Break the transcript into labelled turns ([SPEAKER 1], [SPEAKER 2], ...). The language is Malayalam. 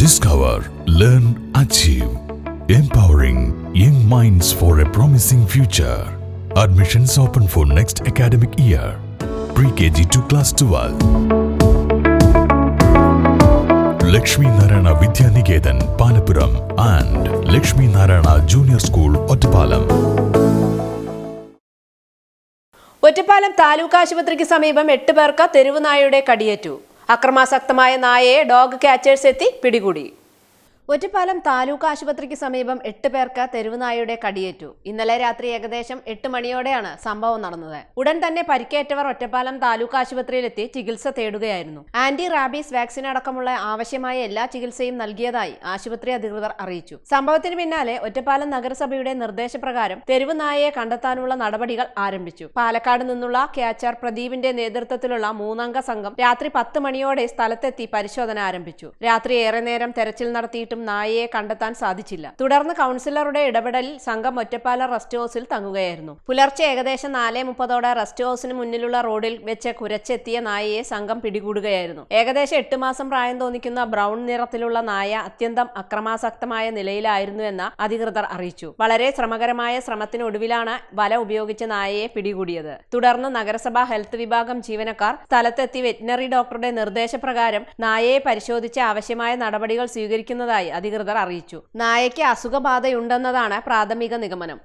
[SPEAKER 1] Discover, learn, achieve. Empowering young minds for a promising future. Admissions open for next academic year. Pre-KG to class 12. Lakshmi Narayana Vidya Niketan, Palapuram and Lakshmi Narayana Junior School, Ottapalam.
[SPEAKER 2] Ottapalam taluk ആശുപത്രിക്ക് സമീപം 8 പേർക്ക് തെരുവ് നായയുടെ കടിയേറ്റു. അക്രമാസക്തമായ നായയെ ഡോഗ് ക്യാച്ചേഴ്സ് എത്തി പിടികൂടി. ഒറ്റപ്പാലം താലൂക്ക് ആശുപത്രിക്ക് സമീപം 8 പേർക്ക് തെരുവ് നായയുടെ കടിയേറ്റു. ഇന്നലെ രാത്രി ഏകദേശം 8 മണിയോടെയാണ് സംഭവം നടന്നത്. ഉടൻ തന്നെ പരിക്കേറ്റവർ ഒറ്റപ്പാലം താലൂക്ക് ആശുപത്രിയിലെത്തി ചികിത്സ തേടുകയായിരുന്നു. ആന്റി റാബീസ് വാക്സിൻ അടക്കമുള്ള ആവശ്യമായ എല്ലാ ചികിത്സയും നൽകിയതായി ആശുപത്രി അധികൃതർ അറിയിച്ചു. സംഭവത്തിന് പിന്നാലെ ഒറ്റപ്പാലം നഗരസഭയുടെ നിർദ്ദേശപ്രകാരം തെരുവ് നായയെ കണ്ടെത്താനുള്ള നടപടികൾ ആരംഭിച്ചു. പാലക്കാട് നിന്നുള്ള ക്യാച്ചർ പ്രദീപിന്റെ നേതൃത്വത്തിലുള്ള 3-അംഗ സംഘം രാത്രി 10 മണിയോടെ സ്ഥലത്തെത്തി പരിശോധന ആരംഭിച്ചു. രാത്രി ഏറെ നേരം തെരച്ചിൽ നടത്തിയിട്ടും നായയെ കണ്ടെത്താൻ സാധിച്ചില്ല. തുടർന്ന് കൗൺസിലറുടെ ഇടപെടലിൽ സംഘം ഒറ്റപ്പാലം റെസ്റ്റ് ഹൌസിൽ തങ്ങുകയായിരുന്നു. പുലർച്ചെ ഏകദേശം 4:30ഓടെ റെസ്റ്റ് ഹൌസിന് മുന്നിലുള്ള റോഡിൽ വെച്ച് കുരച്ചെത്തിയ നായയെ സംഘം പിടികൂടുകയായിരുന്നു. ഏകദേശം 8 മാസം പ്രായം തോന്നിക്കുന്ന ബ്രൗൺ നിറത്തിലുള്ള നായ അത്യന്തം അക്രമാസക്തമായ നിലയിലായിരുന്നുവെന്ന് അധികൃതർ അറിയിച്ചു. വളരെ ശ്രമകരമായ ശ്രമത്തിനൊടുവിലാണ് വല ഉപയോഗിച്ച് നായയെ പിടികൂടിയത്. തുടർന്ന് നഗരസഭാ ഹെൽത്ത് വിഭാഗം ജീവനക്കാർ സ്ഥലത്തെത്തി വെറ്റിനറി ഡോക്ടറുടെ നിർദ്ദേശപ്രകാരം നായയെ പരിശോധിച്ച് ആവശ്യമായ നടപടികൾ സ്വീകരിക്കുന്നതായി അധികൃതർ അറിയിച്ചു. നായയ്ക്ക് അസുഖബാധയുണ്ടെന്നതാണ് പ്രാഥമിക നിഗമനം.